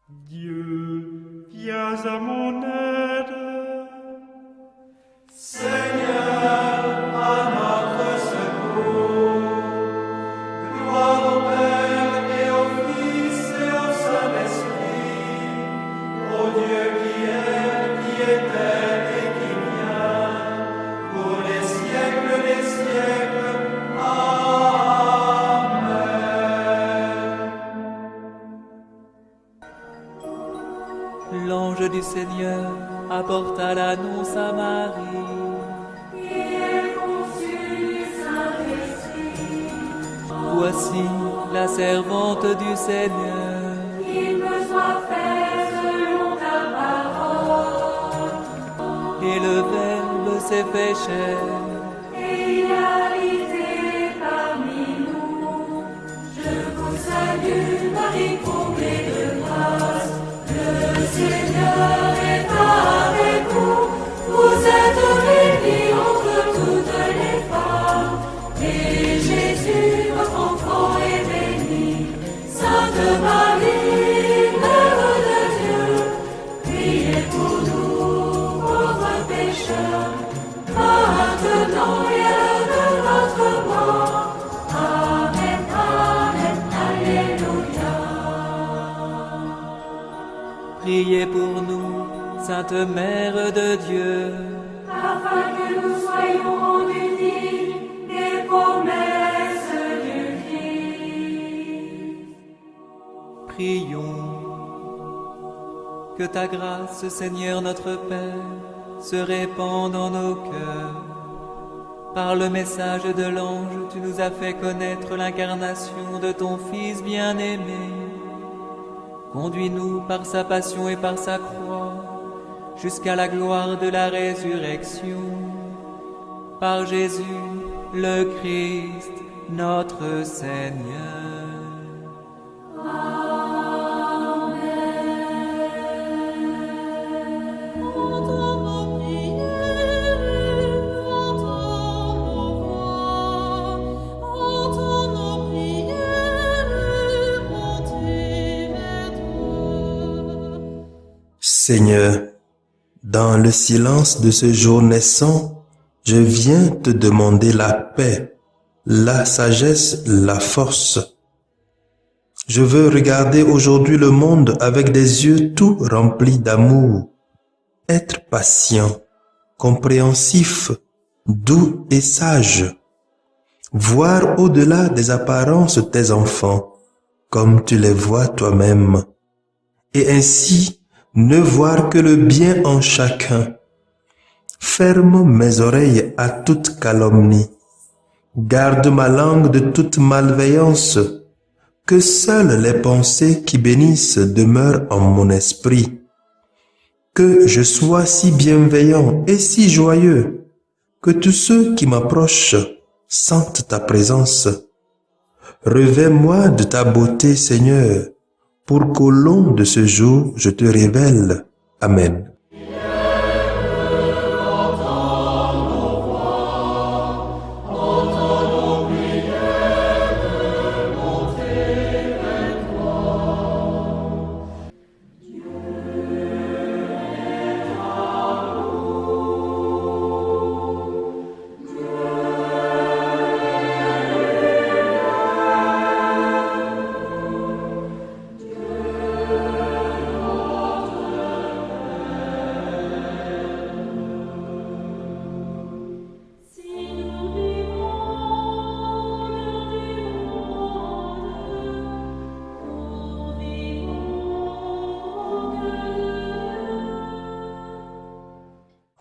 Dieu, viens à mon aide. Seigneur, à notre secours. Gloire au Père et au Fils et au Saint-Esprit, au Dieu qui est, qui était et qui vient, pour les siècles des siècles. Amen. L'ange du Seigneur apporta l'annonce à Marie. Voici la servante du Seigneur. Qu'il me soit fait selon ta parole. Et le Verbe s'est fait chair. Et il a habité parmi nous. Je vous salue, Marie, comblée de grâce. Le Seigneur est avec vous. Vous êtes bénie entre toutes les femmes. Et Jésus, votre enfant, est béni. Sainte Marie, Mère de Dieu, priez pour nous, pauvres pécheurs, maintenant et à l'heure de notre mort. Amen, Amen, Alléluia. Priez pour nous, Sainte Mère de Dieu. Afin que nous soyons rendus dignes des promesses du Christ. Prions. Que ta grâce, Seigneur notre Père, se répande en nos cœurs. Par le message de l'ange, tu nous as fait connaître l'incarnation de ton Fils bien-aimé. Conduis-nous par sa passion et par sa croix, jusqu'à la gloire de la résurrection. Par Jésus, le Christ, notre Seigneur. Seigneur, dans le silence de ce jour naissant, je viens te demander la paix, la sagesse, la force. Je veux regarder aujourd'hui le monde avec des yeux tout remplis d'amour, être patient, compréhensif, doux et sage, voir au-delà des apparences tes enfants, comme tu les vois toi-même, et ainsi ne voir que le bien en chacun. Ferme mes oreilles à toute calomnie. Garde ma langue de toute malveillance. Que seules les pensées qui bénissent demeurent en mon esprit. Que je sois si bienveillant et si joyeux, que tous ceux qui m'approchent sentent ta présence. Revêts-moi de ta beauté, Seigneur, pour qu'au long de ce jour, je te révèle. Amen.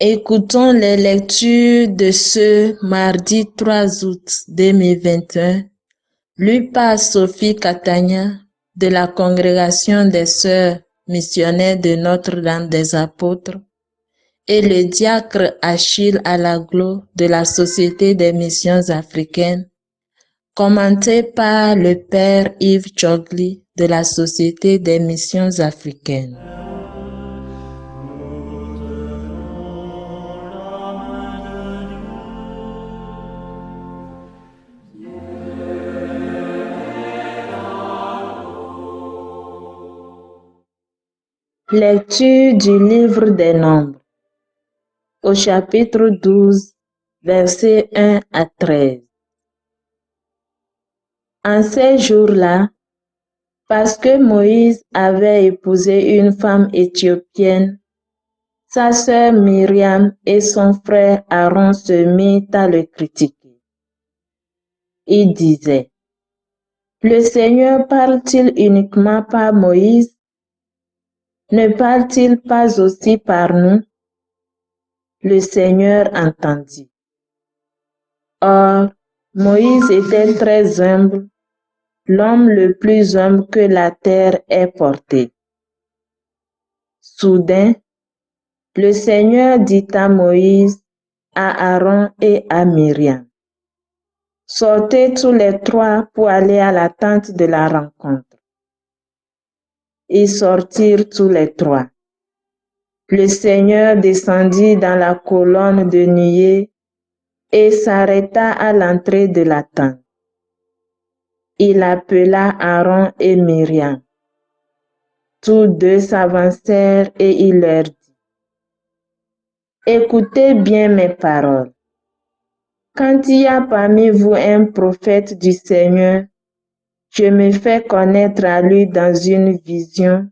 Écoutons les lectures de ce mardi 3 août 2021, lues par Sophie Catania de la Congrégation des Sœurs missionnaires de Notre-Dame des Apôtres et le diacre Achille Alaglo de la Société des Missions africaines, commenté par le Père Yves Chogli de la Société des Missions africaines. Lecture du livre des Nombres, au chapitre 12, versets 1 à 13. En ces jours-là, parce que Moïse avait épousé une femme éthiopienne, sa sœur Myriam et son frère Aaron se mirent à le critiquer. Ils disaient, « Le Seigneur parle-t-il uniquement par Moïse? Ne parle-t-il pas aussi par nous? » Le Seigneur entendit. Or, Moïse était très humble, l'homme le plus humble que la terre ait porté. Soudain, le Seigneur dit à Moïse, à Aaron et à Myriam, « Sortez tous les trois pour aller à la tente de la rencontre. » Ils sortirent tous les trois. Le Seigneur descendit dans la colonne de nuée et s'arrêta à l'entrée de la tente. Il appela Aaron et Myriam. Tous deux s'avancèrent et il leur dit, « Écoutez bien mes paroles. Quand il y a parmi vous un prophète du Seigneur, je me fais connaître à lui dans une vision,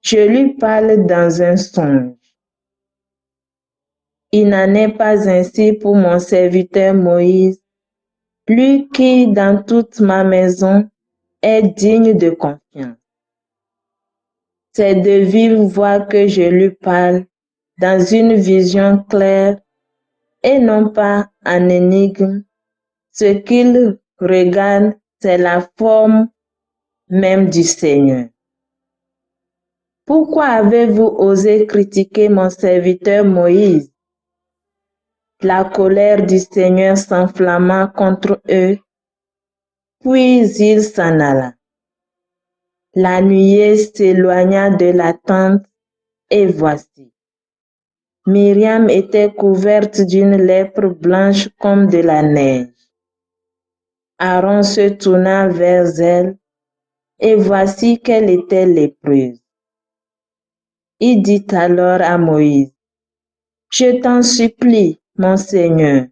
je lui parle dans un songe. Il n'en est pas ainsi pour mon serviteur Moïse, lui qui, dans toute ma maison, est digne de confiance. C'est de vive voix que je lui parle, dans une vision claire, et non pas en énigme. Ce qu'il regarde, c'est la forme même du Seigneur. Pourquoi avez-vous osé critiquer mon serviteur Moïse? La colère du Seigneur s'enflamma contre eux, puis il s'en alla. La nuée s'éloigna de la tente, et voici. Myriam était couverte d'une lèpre blanche comme de la neige. Aaron se tourna vers elle, et voici qu'elle était lépreuse. Il dit alors à Moïse, « Je t'en supplie, mon Seigneur,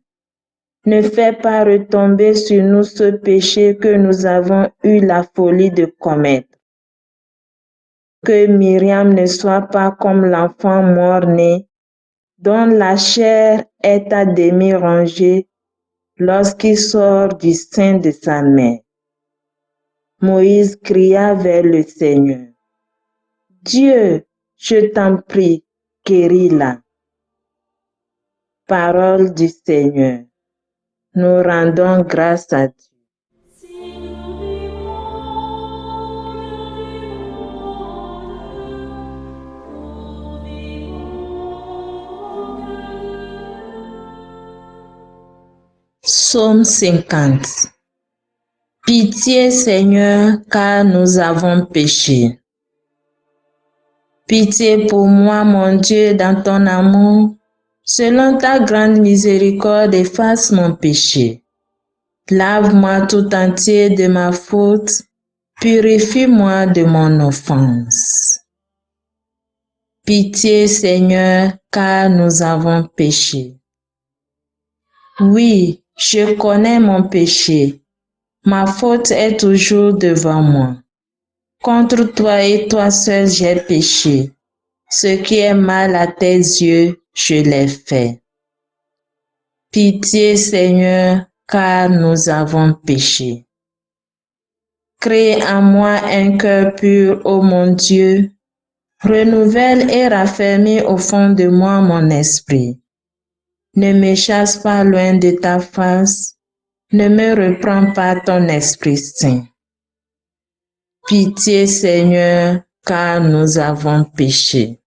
ne fais pas retomber sur nous ce péché que nous avons eu la folie de commettre. Que Myriam ne soit pas comme l'enfant mort-né, dont la chair est à demi rongée lorsqu'il sort du sein de sa mère. » Moïse cria vers le Seigneur, « Dieu, je t'en prie, guéris-la. » Parole du Seigneur. Nous rendons grâce à Dieu. Psaume 50. Pitié Seigneur, car nous avons péché. Pitié pour moi, mon Dieu, dans ton amour. Selon ta grande miséricorde, efface mon péché. Lave-moi tout entier de ma faute, purifie-moi de mon offense. Pitié Seigneur, car nous avons péché. Oui, je connais mon péché. Ma faute est toujours devant moi. Contre toi et toi seul j'ai péché. Ce qui est mal à tes yeux, je l'ai fait. Pitié Seigneur, car nous avons péché. Crée en moi un cœur pur, ô mon Dieu. Renouvelle et raffermis au fond de moi mon esprit. Ne me chasse pas loin de ta face. Ne me reprends pas ton Esprit Saint. Pitié Seigneur, car nous avons péché.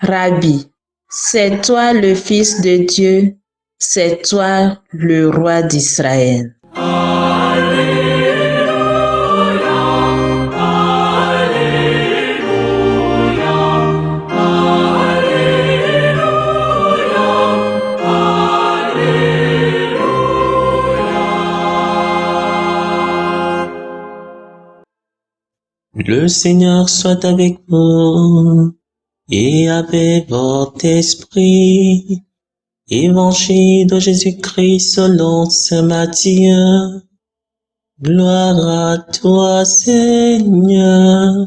Rabbi, c'est toi le Fils de Dieu, c'est toi le roi d'Israël. Le Seigneur soit avec vous et avec votre esprit. Évangile de Jésus-Christ selon saint Matthieu. Gloire à toi, Seigneur.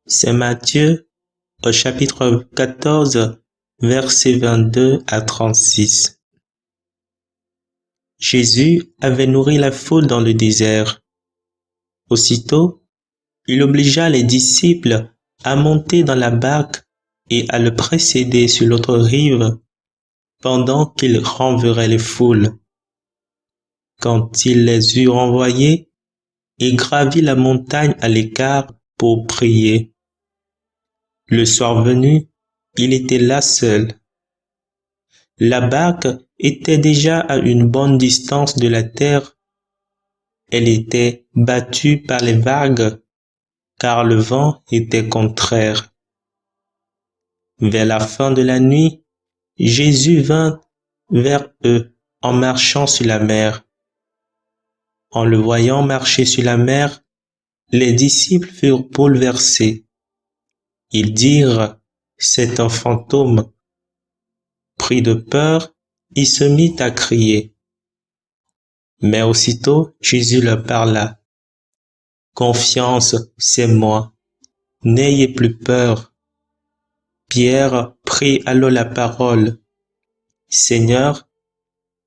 Saint Matthieu, au chapitre 14, versets 22 à 36. Jésus avait nourri la foule dans le désert. Aussitôt, il obligea les disciples à monter dans la barque et à le précéder sur l'autre rive pendant qu'il renverrait les foules. Quand il les eut renvoyés, il gravit la montagne à l'écart pour prier. Le soir venu, il était là seul. La barque était déjà à une bonne distance de la terre. Elle était battue par les vagues, car le vent était contraire. Vers la fin de la nuit, Jésus vint vers eux en marchant sur la mer. En le voyant marcher sur la mer, les disciples furent bouleversés. Ils dirent, « C'est un fantôme ». Pris de peur, il se mit à crier. Mais aussitôt Jésus leur parla. « Confiance, c'est moi. N'ayez plus peur. » Pierre prit alors la parole. « Seigneur,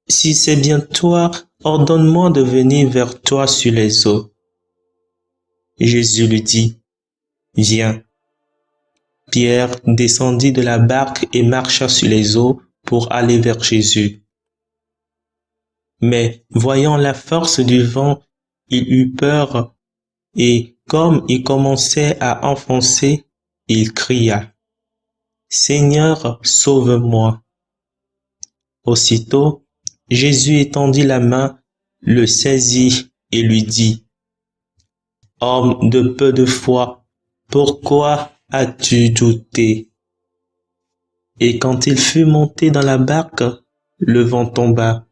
si c'est bien toi, ordonne-moi de venir vers toi sur les eaux. » Jésus lui dit, « Viens. » Pierre descendit de la barque et marcha sur les eaux pour aller vers Jésus. Mais voyant la force du vent, il eut peur et comme il commençait à enfoncer, il cria, « Seigneur, sauve-moi !» Aussitôt, Jésus étendit la main, le saisit et lui dit, « Homme de peu de foi, pourquoi as-tu douté? » Et quand il fut monté dans la barque, le vent tomba.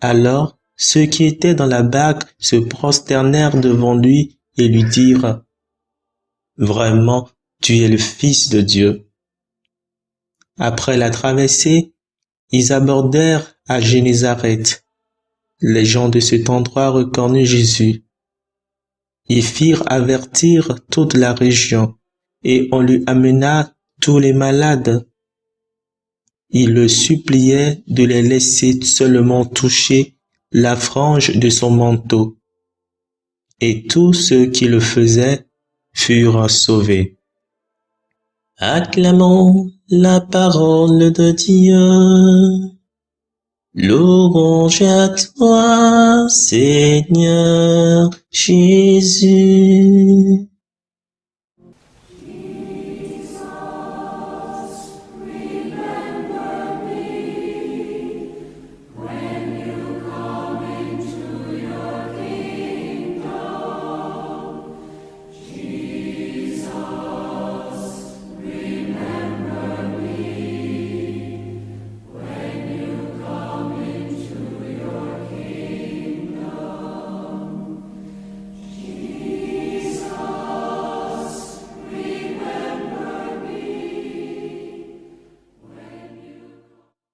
Alors ceux qui étaient dans la barque se prosternèrent devant lui et lui dirent, « Vraiment, tu es le Fils de Dieu. » Après la traversée, ils abordèrent à Génézareth. Les gens de cet endroit reconnurent Jésus. Ils firent avertir toute la région, et on lui amena tous les malades. Ils le suppliaient de les laisser seulement toucher la frange de son manteau. Et tous ceux qui le faisaient furent sauvés. Acclamons la parole de Dieu. Louange à toi, Seigneur Jésus.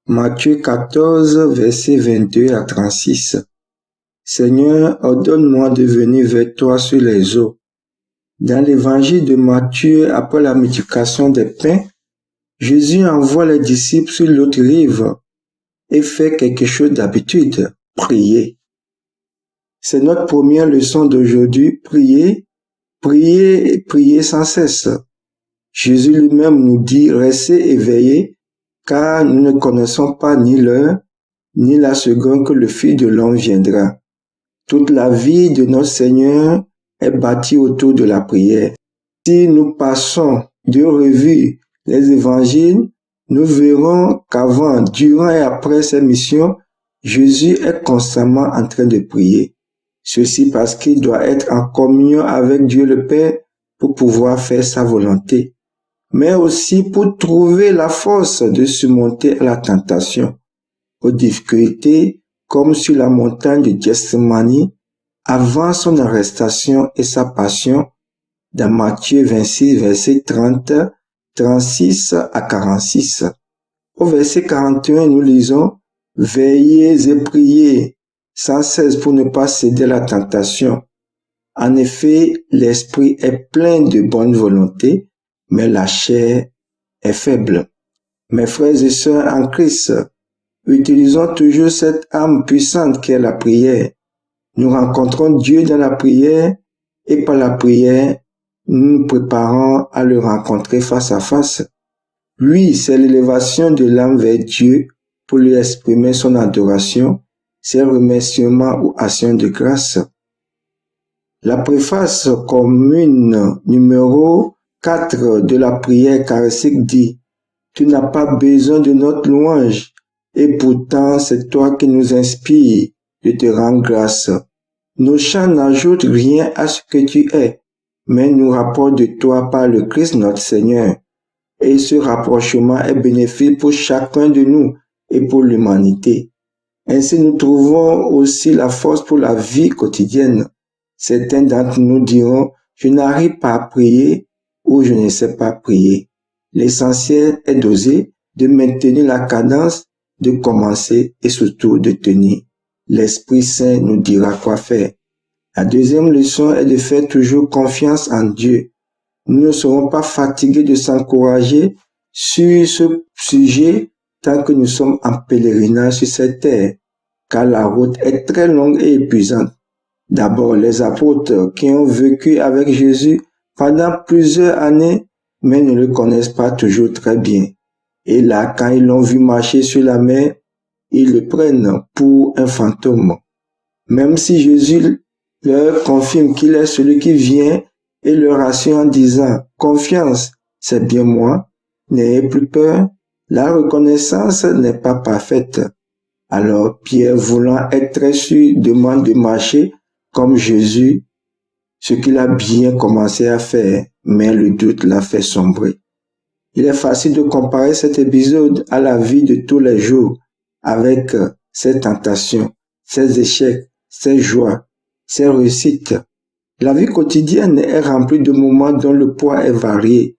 Matthieu 14, versets 22 à 36. Seigneur, ordonne-moi de venir vers toi sur les eaux. Dans l'évangile de Matthieu, après la multiplication des pains, Jésus envoie les disciples sur l'autre rive et fait quelque chose d'habitude, prier. C'est notre première leçon d'aujourd'hui, prier, prier et prier sans cesse. Jésus lui-même nous dit, restez éveillés, car nous ne connaissons pas ni l'heure, ni la seconde que le Fils de l'homme viendra. Toute la vie de notre Seigneur est bâtie autour de la prière. Si nous passons de revue les évangiles, nous verrons qu'avant, durant et après ces missions, Jésus est constamment en train de prier. Ceci parce qu'il doit être en communion avec Dieu le Père pour pouvoir faire sa volonté, mais aussi pour trouver la force de surmonter la tentation, aux difficultés comme sur la montagne de Gethsemane avant son arrestation et sa passion dans Matthieu 26, versets 30, 36 à 46. Au verset 41, nous lisons « Veillez et priez sans cesse pour ne pas céder à la tentation. En effet, l'esprit est plein de bonne volonté, mais la chair est faible. » Mes frères et sœurs en Christ, utilisons toujours cette âme puissante qu'est la prière. Nous rencontrons Dieu dans la prière et par la prière, nous nous préparons à le rencontrer face à face. Oui, c'est l'élévation de l'âme vers Dieu pour lui exprimer son adoration, ses remerciements ou actions de grâce. La préface commune numéro 4 de la prière charistique dit « Tu n'as pas besoin de notre louange, et pourtant c'est toi qui nous inspires de te rendre grâce. Nos chants n'ajoutent rien à ce que tu es, mais nous rapportent de toi par le Christ notre Seigneur. Et ce rapprochement est bénéfique pour chacun de nous et pour l'humanité. Ainsi nous trouvons aussi la force pour la vie quotidienne. Certains d'entre nous diront « Je n'arrive pas à prier » ou « Je ne sais pas prier ». L'essentiel est d'oser, de maintenir la cadence, de commencer et surtout de tenir. L'Esprit Saint nous dira quoi faire. La deuxième leçon est de faire toujours confiance en Dieu. Nous ne serons pas fatigués de s'encourager sur ce sujet tant que nous sommes en pèlerinage sur cette terre, car la route est très longue et épuisante. D'abord, les apôtres qui ont vécu avec Jésus pendant plusieurs années, mais ne le connaissent pas toujours très bien. Et là, quand ils l'ont vu marcher sur la mer, ils le prennent pour un fantôme. Même si Jésus leur confirme qu'il est celui qui vient et leur rassure en disant « Confiance, c'est bien moi, n'ayez plus peur », la reconnaissance n'est pas parfaite. Alors Pierre, voulant être très sûr, demande de marcher comme Jésus, ce qu'il a bien commencé à faire, mais le doute l'a fait sombrer. Il est facile de comparer cet épisode à la vie de tous les jours, avec ses tentations, ses échecs, ses joies, ses réussites. La vie quotidienne est remplie de moments dont le poids est varié.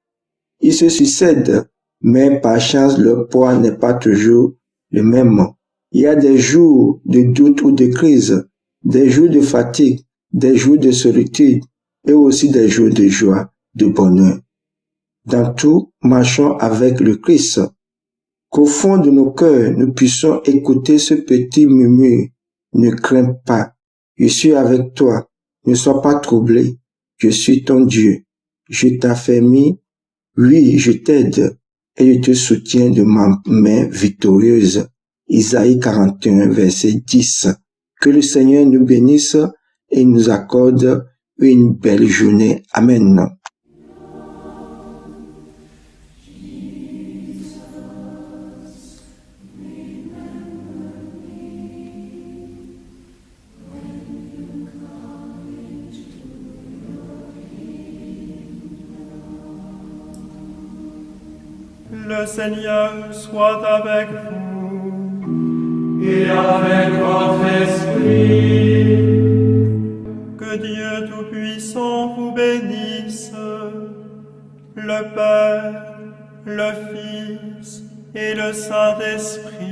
Ils se succèdent, mais par chance, le poids n'est pas toujours le même. Il y a des jours de doute ou de crise, des jours de fatigue, des jours de solitude et aussi des jours de joie, de bonheur. Dans tout, marchons avec le Christ. Qu'au fond de nos cœurs, nous puissions écouter ce petit murmure. Ne crains pas, je suis avec toi. Ne sois pas troublé, je suis ton Dieu. Je t'affermis, oui, je t'aide et je te soutiens de ma main victorieuse. Isaïe 41, verset 10. Que le Seigneur nous bénisse et nous accorde une belle journée. Amen. Le Seigneur soit avec vous. Et avec votre esprit. Que Dieu Tout-Puissant vous bénisse, le Père, le Fils et le Saint-Esprit.